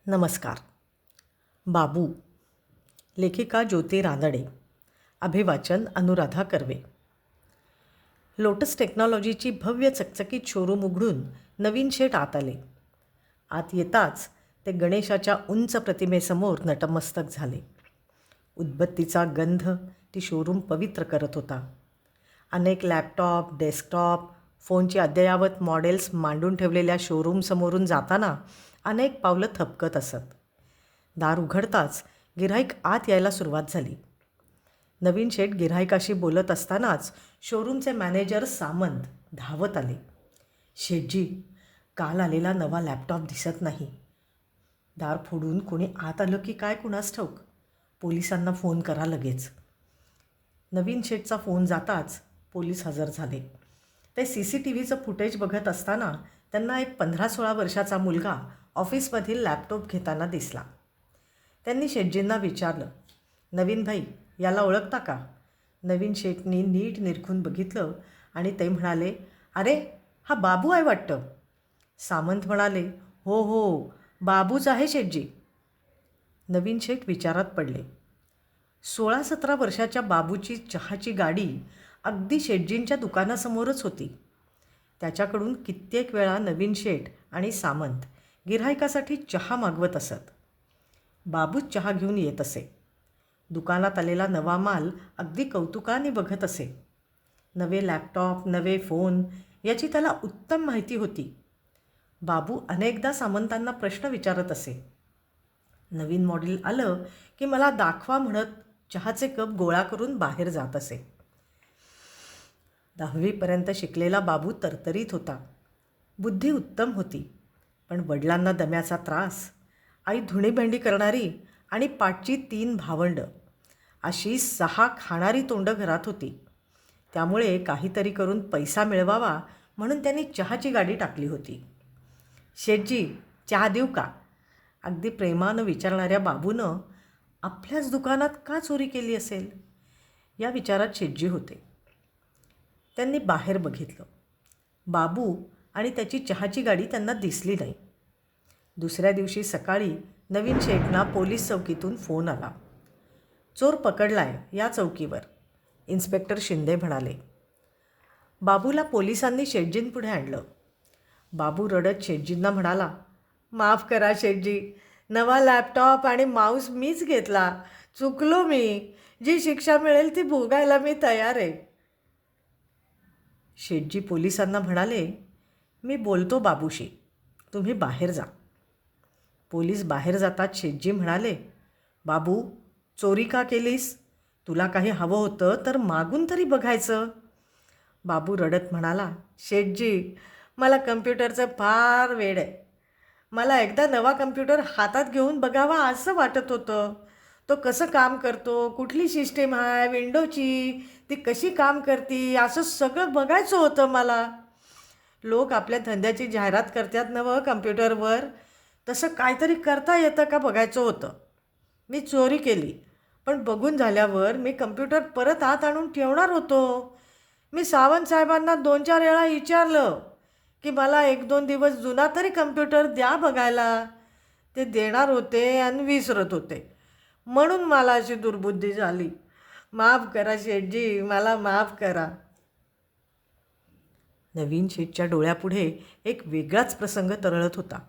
नमस्कार. बाबू, लेखिका ज्योती रानडे, अभिवाचन अनुराधा कर्वे. लोटस टेक्नॉलॉजीची भव्य चकचकीत शोरूम उघडून नवीन शेठ आत आले. आत येताच ते गणेशाच्या उंच प्रतिमेसमोर नतमस्तक झाले. उदबत्तीचा गंध ती शोरूम पवित्र करत होता. अनेक लॅपटॉप, डेस्कटॉप, फोनची अद्ययावत मॉडेल्स मांडून ठेवलेल्या शोरूमसमोरून जाताना अनेक पावलं थपकत असत. दार उघडताच गिऱ्हाईक आत यायला सुरुवात झाली. नवीन शेठ गिऱ्हाईकाशी बोलत असतानाच शोरूमचे मॅनेजर सामंत धावत आले. शेठजी, काल आलेला नवा लॅपटॉप दिसत नाही. दार फोडून कोणी आत आलं की काय कुणास ठाऊक. पोलिसांना फोन करा लगेच. नवीन शेठचा फोन जाताच पोलीस हजर झाले. ते CCTVचं फुटेज बघत असताना त्यांना एक 15-16 वर्षाचा मुलगा ऑफिसमधील लॅपटॉप घेताना दिसला. त्यांनी शेठजींना विचारलं, नवीन भाई, याला ओळखता का? नवीन शेठनी नीट निरखून बघितलं आणि ते म्हणाले, अरे, हा बाबू आहे वाटतं. सामंत म्हणाले, हो हो, बाबूच आहे शेठजी. नवीन शेठ विचारात पडले. 16-17 वर्षाच्या बाबूची चहाची गाडी अगदी शेठजींच्या दुकानासमोरच होती. त्याच्याकडून कित्येक वेळा नवीन शेठ आणि सामंत गिऱ्हाईकासाठी चहा मागवत असत. बाबूच चहा घेऊन येत असे. दुकानात आलेला नवा माल अगदी कौतुकाने बघत असे. नवे लॅपटॉप, नवे फोन याची त्याला उत्तम माहिती होती. बाबू अनेकदा सामंतांना प्रश्न विचारत असे. नवीन मॉडेल आलं की मला दाखवा म्हणत चहाचे कप गोळा करून बाहेर जात असे. 10वीपर्यंत शिकलेला बाबू तरतरीत होता. बुद्धी उत्तम होती. पण वडिलांना दम्याचा त्रास, आई धुणीभांडी करणारी आणि पाठची 3 भावंडं अशी 6 खाणारी तोंडं घरात होती. त्यामुळे काहीतरी करून पैसा मिळवावा म्हणून त्यांनी चहाची गाडी टाकली होती. शेठजी, चहा देऊ का? अगदी प्रेमानं विचारणाऱ्या बाबूनं आपल्याच दुकानात का चोरी केली असेल या विचारात शेठजी होते. त्यांनी बाहेर बघितलं. बाबू आणि त्याची चहाची गाडी त्यांना दिसली नाही. दुसऱ्या दिवशी सकाळी नवीन शेठना पोलीस चौकीतून फोन आला. चोर पकडलाय या चौकीवर, इन्स्पेक्टर शिंदे म्हणाले. बाबूला पोलिसांनी शेठजींपुढे आणलं. बाबू रडत शेठजींना म्हणाला, माफ करा शेठजी, नवा लॅपटॉप आणि माऊस मीच घेतला. चुकलो मी. जी शिक्षा मिळेल ती भोगायला मी तयार आहे. शेठजी पोलिसांना म्हणाले, मी बोलतो बाबूशी, तुम्ही बाहेर जा. पोलीस बाहेर जातात शेठजी म्हणाले, बाबू, चोरी का केलीस? तुला काही हवं होतं तर मागून तरी बघायचं. बाबू रडत म्हणाला, शेठजी, मला कम्प्युटरचं फार वेड आहे. मला एकदा नवा कम्प्युटर हातात घेऊन बघावा असं वाटत होतं. तो कसं काम करतो, कुठली सिस्टीम आहे विंडोची, ती कशी काम करते असं सगळं बघायचं होतं मला. लोक आपल्या धंद्याची जाहिरात करतात नवं कम्प्युटरवर, तसं काहीतरी करता येतं का बघायचं होतं. मी चोरी केली, पण बघून झाल्यावर मी कम्प्युटर परत आत आणून ठेवणार होतो. मी सावंत साहेबांना 2-4 वेळा विचारलं की मला 1-2 दिवस जुना तरी कम्प्युटर द्या बघायला. ते देणार होते आणि विसरत होते. म्हणून मला अशी दुर्बुद्धी झाली. माफ करा शेठजी, मला माफ करा. नवीन शेठच्या डोळ्यापुढे एक वेगळाच प्रसंग तरळत होता.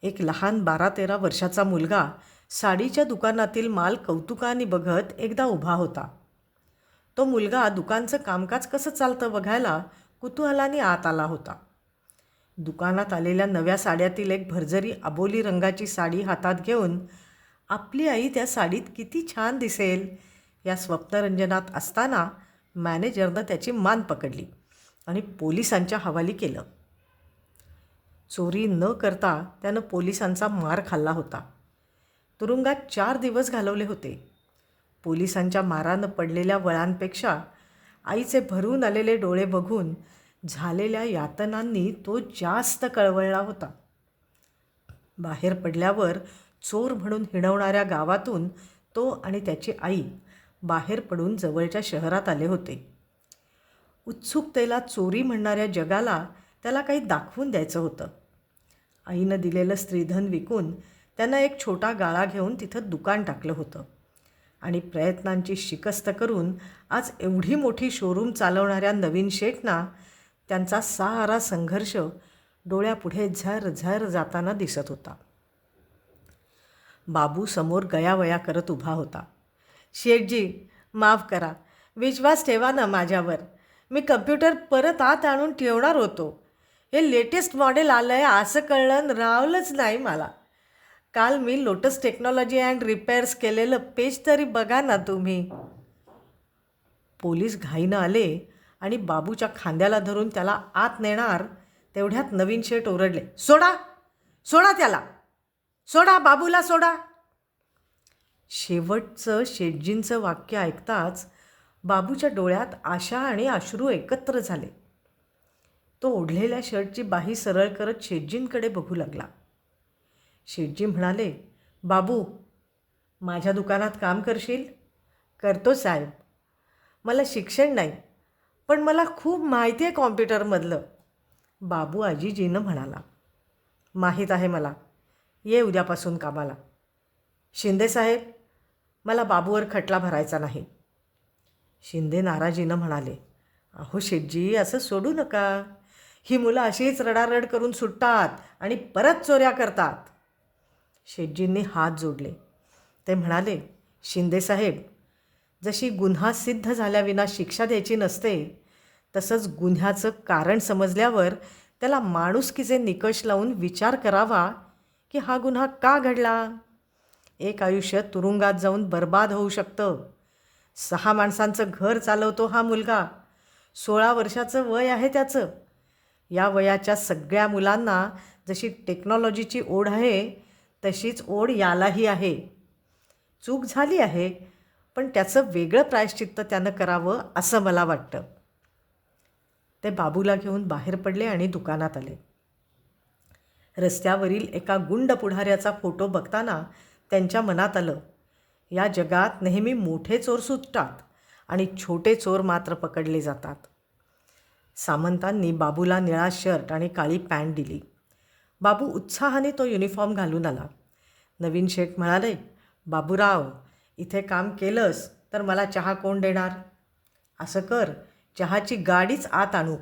एक लहान 12-13 वर्षाचा मुलगा साडीच्या दुकानातील माल कौतुकाने बघत एकदा उभा होता. तो मुलगा दुकानचं कामकाज कसं चालतं बघायला कुतूहलाने आत आला होता. दुकानात आलेल्या नव्या साड्यातील एक भरजरी अबोली रंगाची साडी हातात घेऊन आपली आई त्या साडीत किती छान दिसेल या स्वप्नरंजनात असताना मॅनेजरनं त्याची मान पकडली आणि पोलिसांच्या हवाली केलं. चोरी न करता त्यानं पोलिसांचा मार खाल्ला होता. तुरुंगात 4 दिवस घालवले होते. पोलिसांच्या मारानं पडलेल्या वळांपेक्षा आईचे भरून आलेले डोळे बघून झालेल्या यातनांनी तो जास्त कळवळला होता. बाहेर पडल्यावर चोर म्हणून हिणवणाऱ्या गावातून तो आणि त्याची आई बाहेर पडून जवळच्या शहरात आले होते. उत्सुकतेला चोरी म्हणणाऱ्या जगाला त्याला काही दाखवून द्यायचं होतं. आईनं दिलेलं स्त्रीधन विकून त्यांना एक छोटा गाळा घेऊन तिथं दुकान टाकलं होतं आणि प्रयत्नांची शिकस्त करून आज एवढी मोठी शोरूम चालवणाऱ्या नवीन शेठना त्यांचा सारा संघर्ष डोळ्यापुढे झर झर जाताना दिसत होता. बाबू समोर गयावया करत उभा होता. शेठजी, माफ करा, विश्वास ठेवा ना माझ्यावर. मी कम्प्युटर परत आत आणून ठेवणार होतो. हे लेटेस्ट मॉडेल आलं आहे असं कळलं रावलंच नाही मला. काल मी लोटस टेक्नॉलॉजी अँड रिपेअर्स केलेलं पेज तरी बघा ना तुम्ही. पोलीस घाईनं आले आणि बाबूच्या खांद्याला धरून त्याला आत नेणार तेवढ्यात नवीन शेठ ओरडले, सोडा, सोडा त्याला, सोडा, बाबूला सोडा. शेवटचं शेठजींचं वाक्य ऐकताच बाबूच्या डोळ्यात आशा आणि अश्रू एकत्र झाले. तो ओढलेल्या शर्टची बाही सरळ करत शेठजींकडे बघू लागला. शेठजी म्हणाले, बाबू, माझ्या दुकानात काम करशील? करतो साहेब. मला शिक्षण नाही, पण मला खूप माहिती आहे कॉम्प्युटरमधलं. बाबू आजीजीनं म्हणाला. माहीत आहे मला. ये उद्यापासून कामाला. शिंदेसाहेब, मला बाबूवर खटला भरायचा नाही. शिंदे नाराजीनं म्हणाले, अहो शेठजी, असं सोडू नका. ही मुलं अशीच रडारड करून सुटतात आणि परत चोऱ्या करतात. शेठजींनी हात जोडले. ते म्हणाले, शिंदेसाहेब, जशी गुन्हा सिद्ध झाल्याविना शिक्षा द्यायची नसते, तसंच गुन्ह्याचं कारण समजल्यावर त्याला माणुसकीचे निकष लावून विचार करावा की हा गुन्हा का घडला. एक आयुष्य तुरुंगात जाऊन बर्बाद होऊ शकतं. 6 माणसांचं घर चालवतो हा मुलगा. 16 वर्षाचं वय आहे त्याचं. या वयाच्या सगळ्या मुलांना जशी टेक्नॉलॉजीची ओढ आहे तशीच ओढ यालाही आहे. चूक झाली आहे, पण त्याचं वेगळं प्रायश्चित्त त्यानं करावं असं मला वाटतं. ते बाबूला घेऊन बाहेर पडले आणि दुकानात आले. रस्त्यावरील एका गुंड पुढाऱ्याचा फोटो बघताना त्यांच्या मनात आलं, या जगात नेहमी मोठे चोर सुटतात आणि छोटे चोर मात्र पकडले जातात. सामंतांनी बाबूला निळा शर्ट आणि काळी पॅन्ट दिली. बाबू उत्साहाने तो युनिफॉर्म घालून आला. नवीन शेठ म्हणाले, बाबूराव, इथे काम केलंस तर मला चहा कोण देणार? असं कर, चहाची गाडीच आत आणू.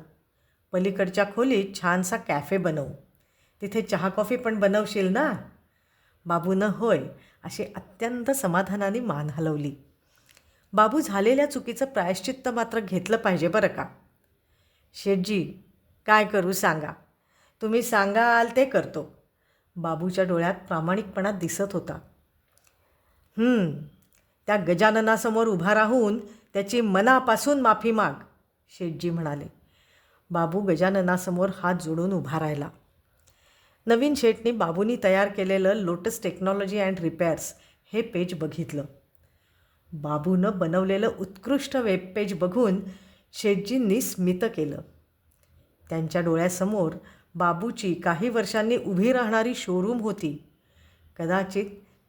पलीकडच्या खोलीत छानसा कॅफे बनवू. तिथे चहा कॉफी पण बनवशील ना? बाबूनं होय अशी अत्यंत समाधानाने मान हलवली. बाबू झालेल्या चुकीचं प्रायश्चित्त मात्र घेतलं पाहिजे बरं का. शेठजी, काय करू सांगा? तुम्ही सांगाल ते करतो. बाबूच्या डोळ्यात प्रामाणिकपणा दिसत होता. त्या गजाननासमोर उभा राहून त्याची मनापासून माफी माग, शेठजी म्हणाले. बाबू गजाननासमोर हात जोडून उभा राहिला. नवीन शेठनी बाबूंनी तयार केलेलं लोटस टेक्नॉलॉजी अँड रिपेअर्स हे पेज बघितलं. बाबूनं बनवलेलं उत्कृष्ट वेब पेज बघून शेठजींनी स्मित केलं. त्यांच्या डोळ्यासमोर बाबूची काही वर्षांनी उभी राहणारी शोरूम होती, कदाचित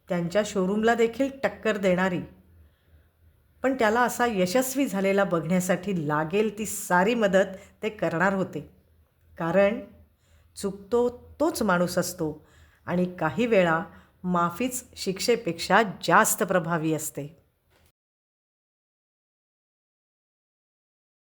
त्यांच्या शोरूमला देखील टक्कर देणारी. पण त्याला असा यशस्वी झालेला बघण्यासाठी लागेल ती सारी मदत ते करणार होते. कारण चुकतो तोच माणूस असतो आणि काही वेळा माफीच शिक्षेपेक्षा जास्त प्रभावी असते.